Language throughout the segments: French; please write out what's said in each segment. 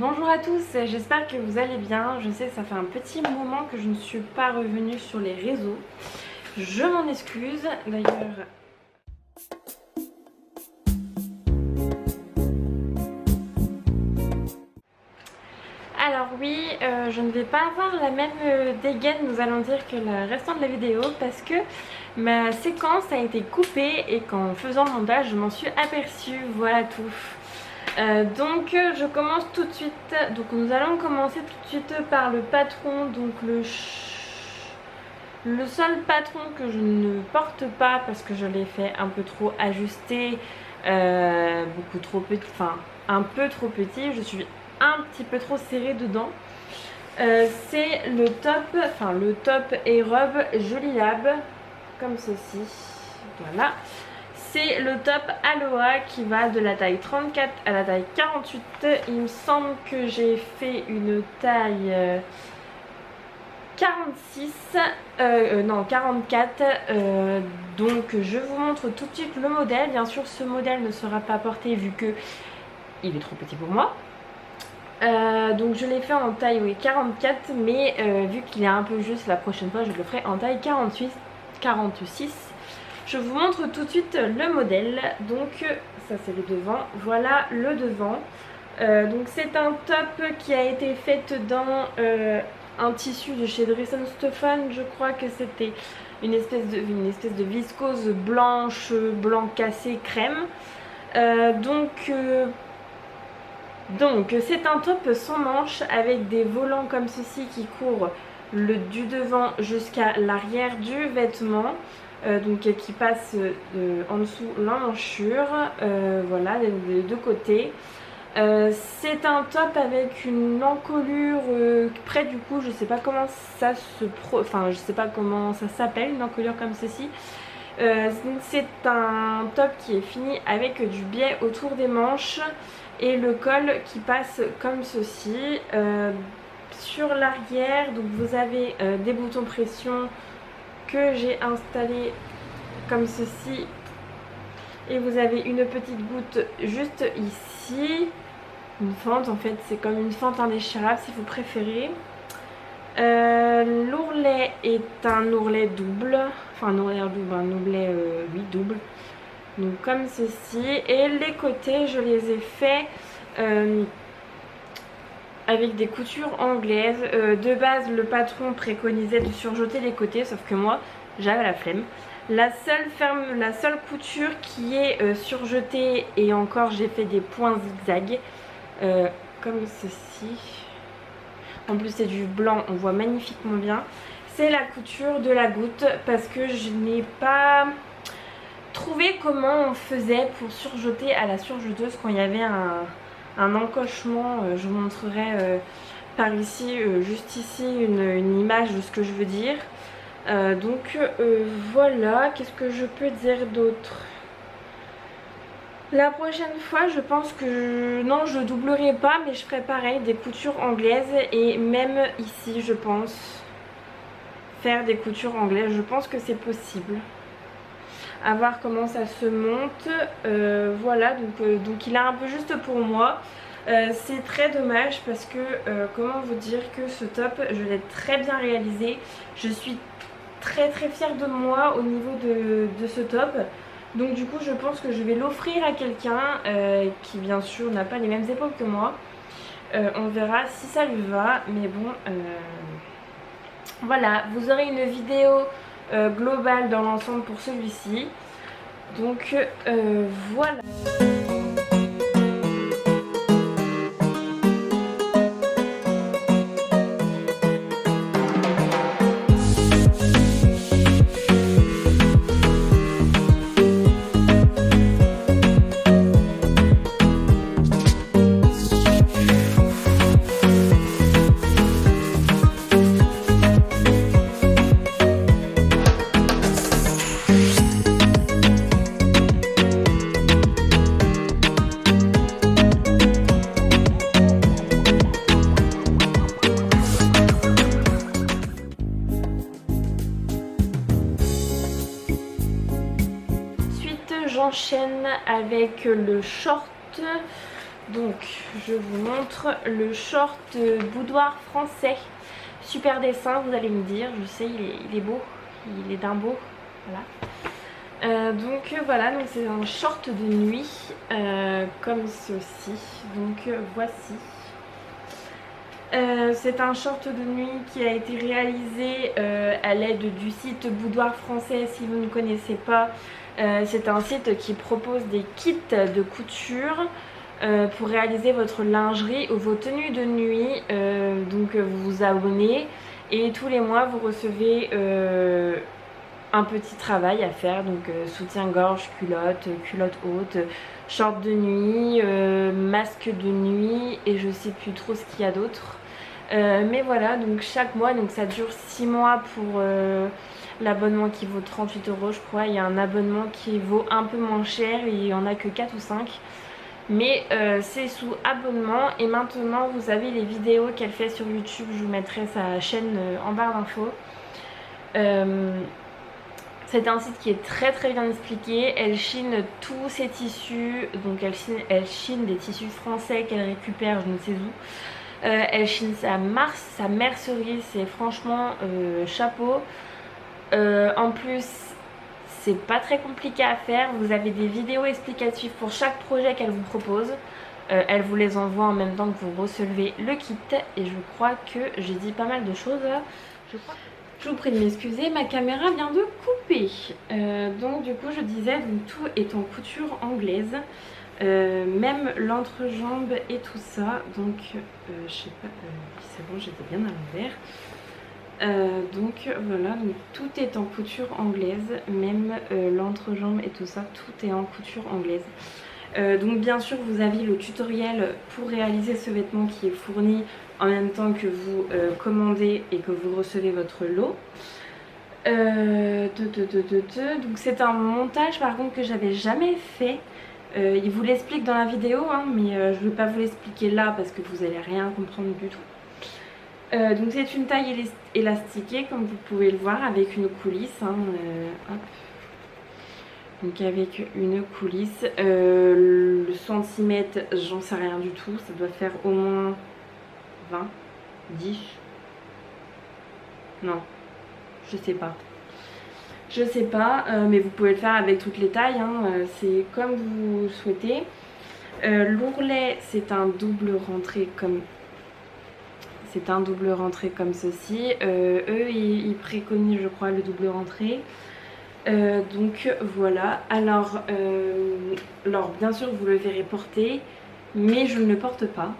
Bonjour à tous, j'espère que vous allez bien. Je sais que ça fait un petit moment que je ne suis pas revenue sur les réseaux. Je m'en excuse. D'ailleurs, alors oui, je ne vais pas avoir la même dégaine, nous allons dire, que le restant de la vidéo parce que ma séquence a été coupée et qu'en faisant le montage, je m'en suis aperçue. Voilà tout. Donc je commence tout de suite. Donc nous allons commencer tout de suite par le patron. Donc le seul patron que je ne porte pas parce que je l'ai fait un peu trop ajusté, beaucoup trop petit, enfin un peu trop petit. Je suis un petit peu trop serrée dedans. C'est le top et robe Jolie Lab, comme ceci. Voilà. C'est le top Aloha qui va de la taille 34 à la taille 48. Il me semble que j'ai fait une taille 46, non 44. Donc je vous montre tout de suite le modèle. Bien sûr ce modèle ne sera pas porté vu que il est trop petit pour moi. Donc je l'ai fait en taille 44, mais vu qu'il est un peu juste, la prochaine fois je le ferai en taille 46. Je vous montre tout de suite le modèle. Donc ça c'est le devant, voilà le devant. Donc c'est un top qui a été fait dans un tissu de chez Dress & Stefan. Je crois que c'était une espèce de viscose blanche, blanc cassé crème. Donc c'est un top sans manches avec des volants comme ceci qui couvrent du devant jusqu'à l'arrière du vêtement. Donc qui passe en dessous l'emmanchure, voilà, des deux côtés. C'est un top avec une encolure près du cou. Je sais pas comment ça je sais pas comment ça s'appelle, une encolure comme ceci. C'est un top qui est fini avec du biais autour des manches et le col qui passe comme ceci. Sur l'arrière, donc vous avez des boutons pression que j'ai installé comme ceci, et vous avez une petite goutte juste ici, une fente, en fait c'est comme une fente indéchirable si vous préférez. L'ourlet est un ourlet double, enfin un ourlet double, donc comme ceci, et les côtés je les ai faits avec des coutures anglaises. De base le patron préconisait de surjeter les côtés, sauf que moi j'avais la flemme. La seule couture qui est surjetée, et encore j'ai fait des points zigzag comme ceci. En plus c'est du blanc, on voit magnifiquement bien. C'est la couture de la goutte parce que je n'ai pas trouvé comment on faisait pour surjeter à la surjeteuse quand il y avait un encochement. Je vous montrerai par ici, juste ici, une image de ce que je veux dire. Voilà, qu'est-ce que je peux dire d'autre? La prochaine fois je pense que non, je doublerai pas, mais je ferai pareil, des coutures anglaises, et même ici je pense faire des coutures anglaises. Je pense que c'est possible, à voir comment ça se monte. Voilà, donc il est un peu juste pour moi. C'est très dommage parce que comment vous dire que ce top je l'ai très bien réalisé. Je suis très fière de moi au niveau de ce top. Donc du coup je pense que je vais l'offrir à quelqu'un qui bien sûr n'a pas les mêmes épaules que moi. On verra si ça lui va, mais bon voilà, vous aurez une vidéo globale dans l'ensemble pour celui-ci. Donc voilà. J'enchaîne avec le short. Donc je vous montre le short boudoir français. Super dessin, vous allez me dire, je sais il est beau, il est d'un beau, voilà. Donc voilà, donc c'est un short de nuit comme ceci, donc voici. C'est un short de nuit qui a été réalisé à l'aide du site Boudoir Français. Si vous ne connaissez pas, c'est un site qui propose des kits de couture pour réaliser votre lingerie ou vos tenues de nuit. Donc vous vous abonnez et tous les mois vous recevez un petit travail à faire, donc soutien-gorge, culotte haute, short de nuit, masque de nuit et je sais plus trop ce qu'il y a d'autre. Mais voilà, donc chaque mois, donc ça dure 6 mois pour l'abonnement qui vaut 38 € je crois. Il y a un abonnement qui vaut un peu moins cher, il n'y en a que 4 ou 5. Mais c'est sous abonnement. Et maintenant vous avez les vidéos qu'elle fait sur YouTube, je vous mettrai sa chaîne en barre d'infos. C'est un site qui est très bien expliqué. Elle chine tous ses tissus, donc elle chine des tissus français qu'elle récupère je ne sais où. Elle chine sa mercerie, c'est franchement chapeau. En plus c'est pas très compliqué à faire, vous avez des vidéos explicatives pour chaque projet qu'elle vous propose. Elle vous les envoie en même temps que vous recevez le kit. Et je crois que j'ai dit pas mal de choses. Je vous prie de m'excuser, ma caméra vient de couper. Donc du coup je disais, donc, tout est en couture anglaise. Même l'entrejambe et tout ça. Donc je sais pas, c'est bon, j'étais bien à l'envers. Donc voilà, donc tout est en couture anglaise, même l'entrejambe et tout ça, tout est en couture anglaise. Donc bien sûr vous avez le tutoriel pour réaliser ce vêtement qui est fourni en même temps que vous commandez et que vous recevez votre lot. Donc c'est un montage par contre que j'avais jamais fait. Il vous l'explique dans la vidéo hein, mais je ne vais pas vous l'expliquer là parce que vous n'allez rien comprendre du tout. Donc c'est une taille élastiquée comme vous pouvez le voir avec une coulisse hein, hop. Donc avec une coulisse, le centimètre j'en sais rien du tout, ça doit faire au moins 20, 10, non, je sais pas, mais vous pouvez le faire avec toutes les tailles, hein, c'est comme vous souhaitez. L'ourlet c'est un double rentré comme ceci. Eux ils préconisent je crois le double rentré. Donc voilà, alors bien sûr vous le verrez porter, mais je ne le porte pas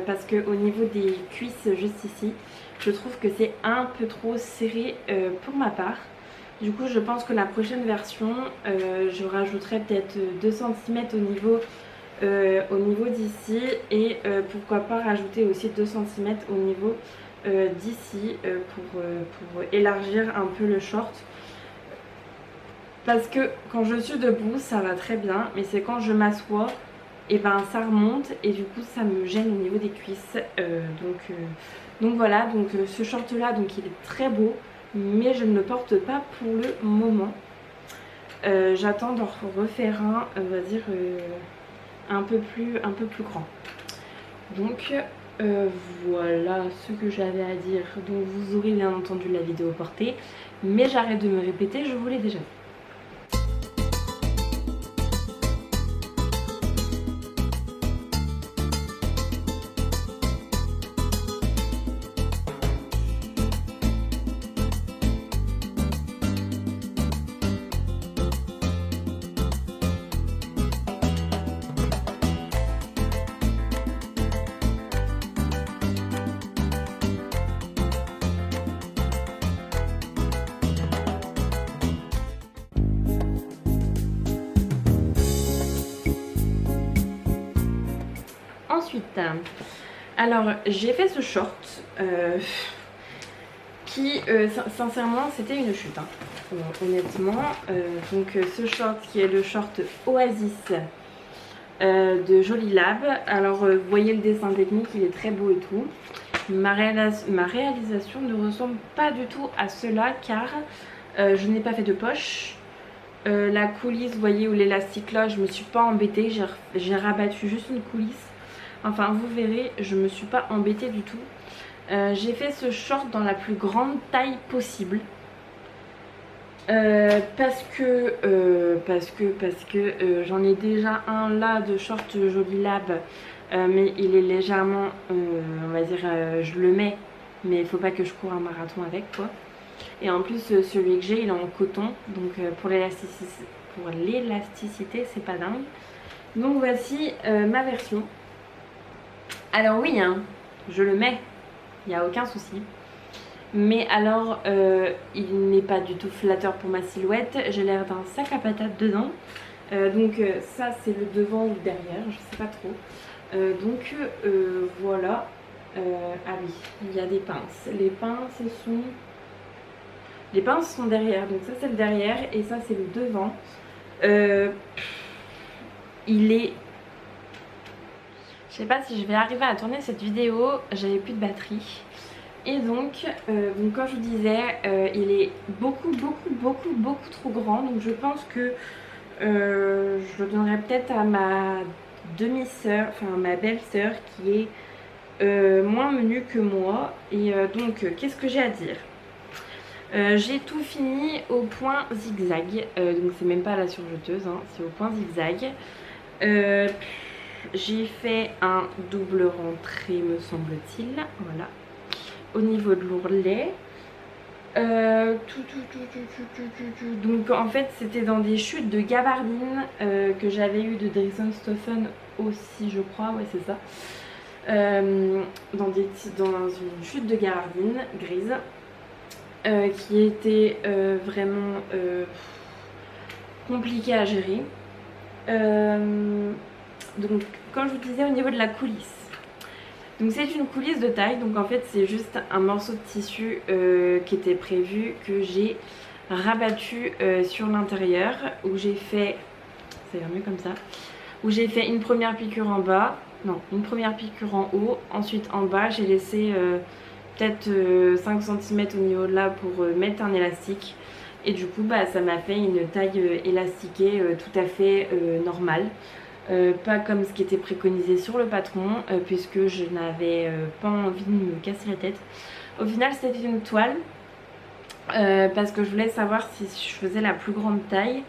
parce que au niveau des cuisses juste ici, je trouve que c'est un peu trop serré pour ma part. Du coup je pense que la prochaine version je rajouterai peut-être 2 cm au niveau d'ici et pourquoi pas rajouter aussi 2 cm au niveau d'ici pour élargir un peu le short. Parce que quand je suis debout ça va très bien, mais c'est quand je m'assois et ben ça remonte et du coup ça me gêne au niveau des cuisses. Donc voilà, donc ce short là donc il est très beau, mais je ne le porte pas pour le moment. J'attends d'en refaire un, on va dire un peu plus grand. Donc voilà ce que j'avais à dire. Donc vous aurez bien entendu la vidéo portée, mais j'arrête de me répéter, je vous l'ai déjà dit. Ensuite, alors j'ai fait ce short qui sincèrement c'était une chute hein, honnêtement. Donc ce short qui est le short Oasis de Jolie Lab. Alors vous voyez le dessin technique, il est très beau et tout. Ma réalisation ne ressemble pas du tout à cela car je n'ai pas fait de poche. La coulisse, vous voyez, où l'élastique là, je me suis pas embêtée, j'ai rabattu juste une coulisse. Enfin vous verrez, je me suis pas embêtée du tout. J'ai fait ce short dans la plus grande taille possible. Parce que j'en ai déjà un là de short Joli Lab, mais il est légèrement, on va dire, je le mets, mais il faut pas que je cours un marathon avec quoi. Et en plus celui que j'ai il est en coton, donc pour l'élasticité c'est pas dingue. Donc voici ma version. Alors oui hein, je le mets, il n'y a aucun souci. Mais alors il n'est pas du tout flatteur pour ma silhouette. J'ai l'air d'un sac à patates dedans. Donc ça c'est le devant ou le derrière, je sais pas trop. Voilà. Ah oui, il y a des pinces. Les pinces sont derrière. Donc ça c'est le derrière et ça c'est le devant. Il est... Je sais pas si je vais arriver à tourner cette vidéo. J'avais plus de batterie. Et donc comme je vous disais, il est beaucoup trop grand. Donc je pense que je le donnerai peut-être à ma demi-sœur, enfin ma belle-sœur qui est moins menue que moi. Et donc qu'est-ce que j'ai à dire? J'ai tout fini au point zigzag. Donc c'est même pas la surjeteuse, hein, c'est au point zigzag. J'ai fait un double rentré me semble-t-il. Voilà. Au niveau de l'ourlet. Donc en fait c'était dans des chutes de gabardine que j'avais eu de Dresden-Stoffen aussi je crois, ouais c'est ça. Dans une chute de gabardine grise qui était vraiment compliquée à gérer. Donc comme je vous disais au niveau de la coulisse. Donc c'est une coulisse de taille, donc en fait c'est juste un morceau de tissu qui était prévu que j'ai rabattu sur l'intérieur, où j'ai fait, ça ira mieux comme ça, où j'ai fait une première piqûre en bas, non une première piqûre en haut, ensuite en bas j'ai laissé peut-être 5 cm au niveau de là pour mettre un élastique et du coup bah, ça m'a fait une taille élastiquée tout à fait normale. Pas comme ce qui était préconisé sur le patron puisque je n'avais pas envie de me casser la tête. Au final c'était une toile parce que je voulais savoir si je faisais la plus grande taille,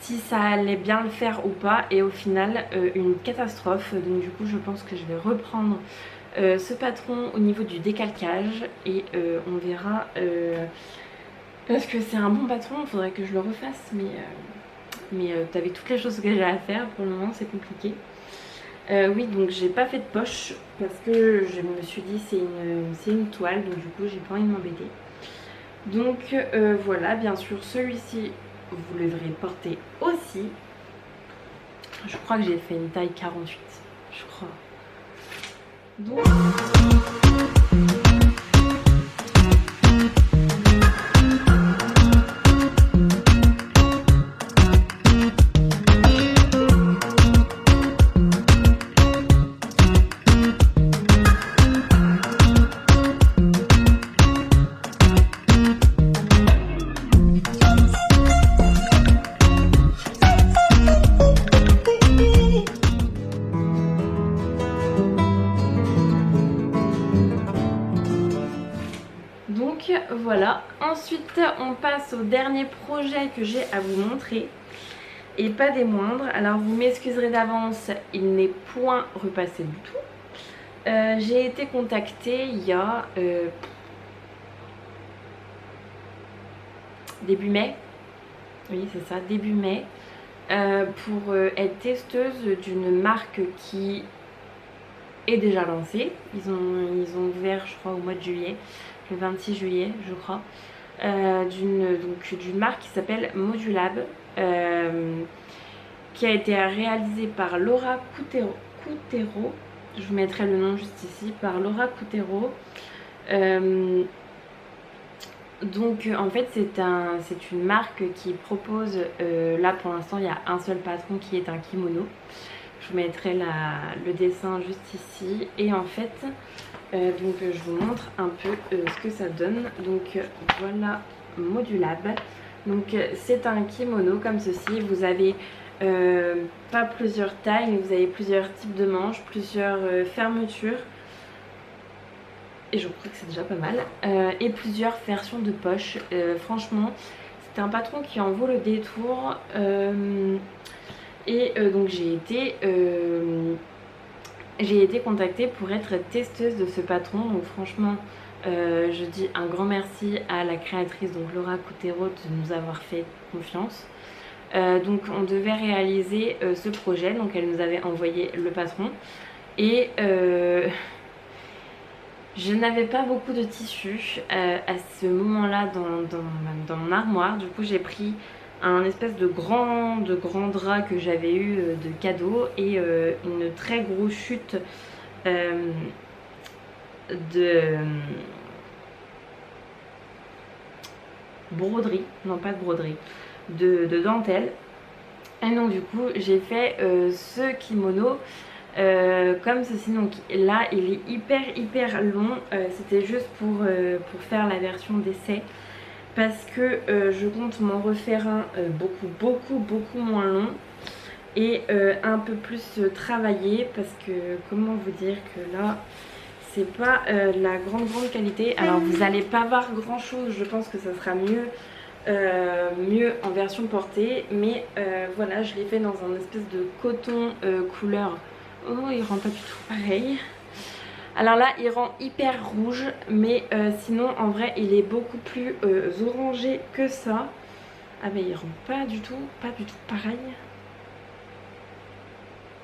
si ça allait bien le faire ou pas, et au final une catastrophe. Donc du coup je pense que je vais reprendre ce patron au niveau du décalcage et on verra parce que c'est un bon patron, il faudrait que je le refasse mais avec toutes les choses que j'ai à faire pour le moment c'est compliqué. Oui donc j'ai pas fait de poche parce que je me suis dit c'est une toile, donc du coup j'ai pas envie de m'embêter. Donc voilà, bien sûr celui-ci vous le devrez porter aussi. Je crois que j'ai fait une taille 48, je crois. Donc... voilà, ensuite on passe au dernier projet que j'ai à vous montrer et pas des moindres. Alors vous m'excuserez d'avance, il n'est point repassé du tout. J'ai été contactée il y a début mai, oui c'est ça, début mai, pour être testeuse d'une marque qui est déjà lancée. Ils ont ouvert je crois au mois de juillet, le 26 juillet je crois, d'une marque qui s'appelle Modulab, qui a été réalisée par Laura Coutero. Je vous mettrai le nom juste ici, par Laura Coutero. Donc en fait c'est une marque qui propose, là pour l'instant il y a un seul patron qui est un kimono. Je vous mettrai le dessin juste ici. Et en fait donc je vous montre un peu ce que ça donne. Donc voilà Modulab. Donc c'est un kimono comme ceci. Vous avez pas plusieurs tailles, mais vous avez plusieurs types de manches, plusieurs fermetures. Et je crois que c'est déjà pas mal. Et plusieurs versions de poches. Franchement, c'était un patron qui en vaut le détour. Donc j'ai été contactée pour être testeuse de ce patron. Donc franchement, je dis un grand merci à la créatrice, donc Laura Coutero, de nous avoir fait confiance. Donc on devait réaliser ce projet, donc elle nous avait envoyé le patron. Et je n'avais pas beaucoup de tissu à ce moment-là dans mon armoire. Du coup j'ai pris un espèce de grand drap que j'avais eu de cadeau et une très grosse chute de broderie, non pas de broderie, de dentelle. Et donc du coup j'ai fait ce kimono comme ceci. Donc là il est hyper long. C'était juste pour faire la version d'essai, parce que je compte m'en refaire un beaucoup moins long et un peu plus travaillé, parce que comment vous dire que là c'est pas la grande qualité. Alors vous n'allez pas voir grand chose, je pense que ça sera mieux en version portée, mais voilà, je l'ai fait dans un espèce de coton couleur, oh il rend pas du tout pareil. Alors là il rend hyper rouge, mais sinon en vrai il est beaucoup plus orangé que ça. Ah mais il rend pas du tout pareil.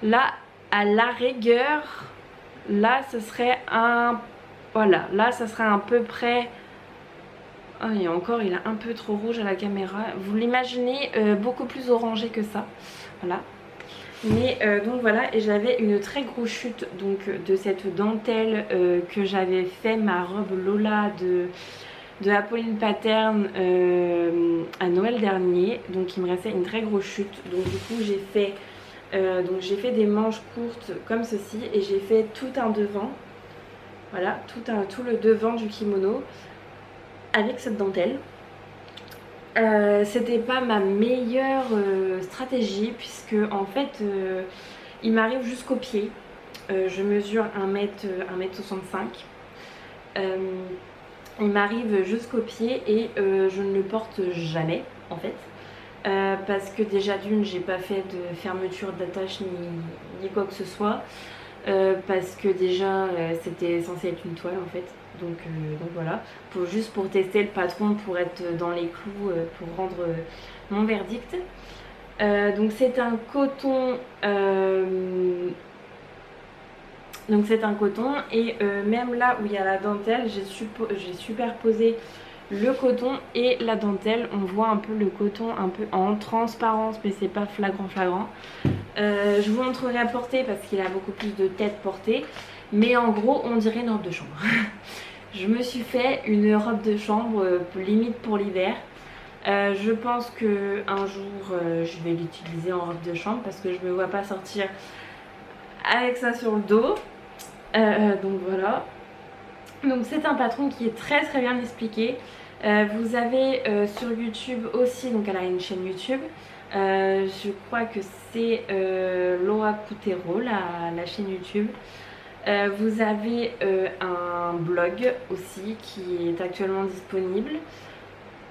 Là à la rigueur, là ce serait un, voilà, là ça serait à peu près. Oh, et encore il est un peu trop rouge à la caméra. Vous l'imaginez beaucoup plus orangé que ça. Voilà. Mais donc voilà, et j'avais une très grosse chute donc de cette dentelle que j'avais fait ma robe Lola de Apolline Pattern à Noël dernier. Donc il me restait une très grosse chute. Donc du coup j'ai fait des manches courtes comme ceci, et j'ai fait tout un devant. Voilà, tout le devant du kimono avec cette dentelle. C'était pas ma meilleure stratégie, puisque en fait il m'arrive jusqu'au pied. Je mesure 1m65. Il m'arrive jusqu'au pied et je ne le porte jamais en fait. Parce que déjà d'une j'ai pas fait de fermeture d'attache ni quoi que ce soit. Parce que déjà c'était censé être une toile en fait. Donc voilà, juste pour tester le patron, pour être dans les clous, pour rendre mon verdict. Donc c'est un coton. Donc c'est un coton, et même là où il y a la dentelle, j'ai superposé le coton et la dentelle. On voit un peu le coton un peu en transparence, mais c'est pas flagrant. Je vous montrerai à porter parce qu'il a beaucoup plus de tête portée. Mais en gros on dirait une robe de chambre. Je me suis fait une robe de chambre limite pour l'hiver. Je pense que un jour je vais l'utiliser en robe de chambre, parce que je me vois pas sortir avec ça sur le dos. Donc voilà. Donc c'est un patron qui est très bien expliqué. Vous avez sur YouTube aussi, donc elle a une chaîne YouTube. Je crois que c'est Laura Coutero, la chaîne YouTube. Vous avez un blog aussi qui est actuellement disponible.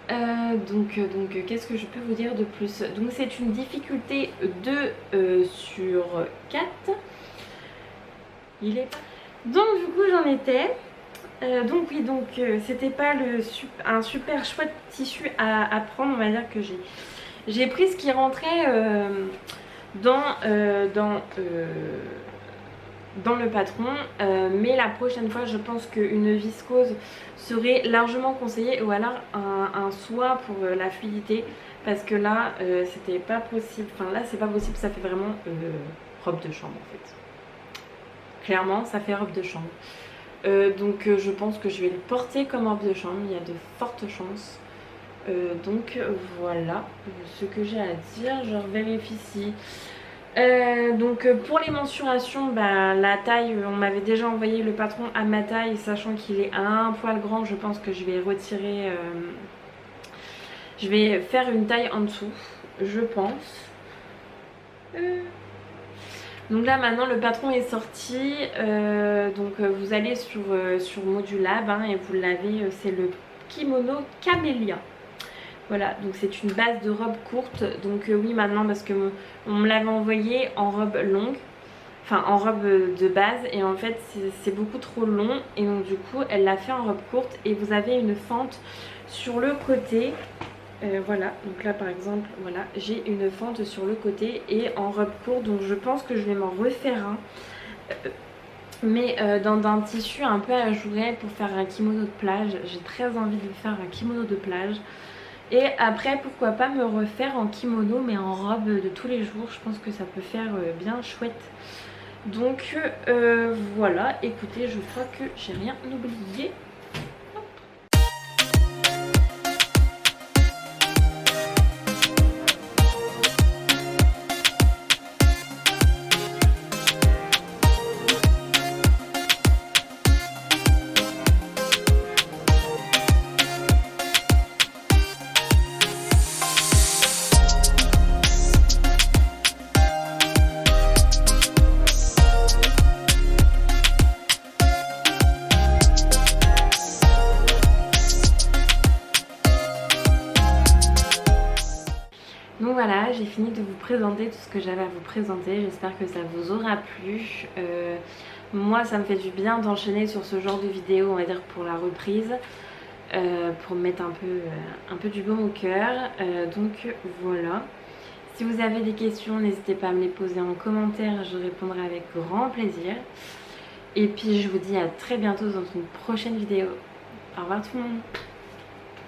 Donc qu'est-ce que je peux vous dire de plus? Donc c'est une difficulté 2 sur 4. Il est... Donc du coup j'en étais. Donc oui, c'était pas un super chouette tissu à prendre. On va dire que j'ai pris ce qui rentrait dans le patron, mais la prochaine fois je pense qu'une viscose serait largement conseillée, ou alors un soie pour la fluidité, parce que là c'était pas possible. Enfin là c'est pas possible, ça fait vraiment robe de chambre en fait. Clairement ça fait robe de chambre. Donc je pense que je vais le porter comme robe de chambre, il y a de fortes chances. Donc voilà ce que j'ai à dire. Je vérifie ici. Donc pour les mensurations, la taille, on m'avait déjà envoyé le patron à ma taille, sachant qu'il est un poil grand. Je pense que je vais retirer, je vais faire une taille en dessous, je pense. Donc là maintenant le patron est sorti, vous allez sur Modulab hein, et vous l'avez, c'est le kimono Camélia. Voilà, donc c'est une base de robe courte, donc oui maintenant parce que on me l'avait envoyé en robe longue, enfin en robe de base, et en fait c'est beaucoup trop long, et donc du coup elle l'a fait en robe courte, et vous avez une fente sur le côté. Voilà, donc là par exemple, voilà, j'ai une fente sur le côté et en robe courte, donc je pense que je vais m'en refaire un. Mais dans un tissu un peu ajouré pour faire un kimono de plage. J'ai très envie de faire un kimono de plage. Et après pourquoi pas me refaire en kimono mais en robe de tous les jours. Je pense que ça peut faire bien chouette. Donc voilà, écoutez, je crois que j'ai rien oublié. Donc voilà, j'ai fini de vous présenter tout ce que j'avais à vous présenter. J'espère que ça vous aura plu. Moi ça me fait du bien d'enchaîner sur ce genre de vidéo, on va dire pour la reprise, pour me mettre un peu du baume au cœur. Donc voilà. Si vous avez des questions, n'hésitez pas à me les poser en commentaire, je répondrai avec grand plaisir. Et puis je vous dis à très bientôt dans une prochaine vidéo. Au revoir tout le monde.